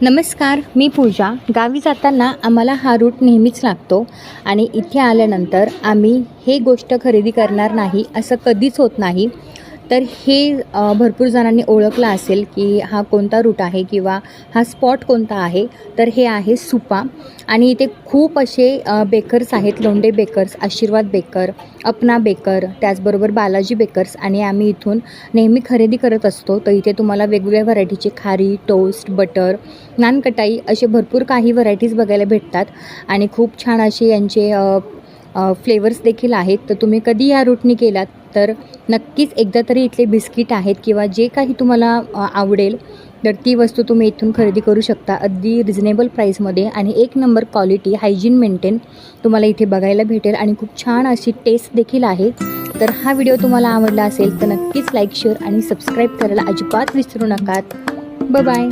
नमस्कार, मी पूजा. गावी जाताना आम्हाला हा रूट नेहमीच लागतो आणि इथे आल्यानंतर आम्ही हे गोष्ट खरेदी करणार नाही असं कधीच होत नाही. तर हे भरपूर जणांनी ओळखलं असेल की हा कोणता रूट आहे किंवा हा स्पॉट कोणता आहे. तर हे आहे सुपा आणि इथे खूप असे बेकर्स आहेत. लोंढे बेकर्स, आशीर्वाद बेकर, अपना बेकर, त्याचबरोबर बालाजी बेकर्स आणि आम्ही इथून नेहमी खरेदी करत असतो. तर इथे तुम्हाला वेगवेगळ्या व्हरायटीचे खारी, टोस्ट, बटर, नानकटाई असे भरपूर काही व्हरायटीज बघायला भेटतात आणि खूप छान असे यांचे फ्लेवर्स देखील आहेत. तर तुम्ही कधी या रूटनी गेलात तर नक्कीच एकदा तरी इथले बिस्किट आहेत किंवा जे काही तुम्हाला आवडेल तर ती वस्तू तुम्ही इथून खरेदी करू शकता अगदी रिझनेबल प्राईसमध्ये आणि एक नंबर क्वालिटी, हायजीन मेंटेन तुम्हाला इथे बघायला भेटेल आणि खूप छान अशी टेस्ट देखील आहे. तर हा व्हिडिओ तुम्हाला आवडला असेल तर नक्कीच लाईक, शेअर आणि सबस्क्राईब करायला अजिबात विसरू नका. बाय.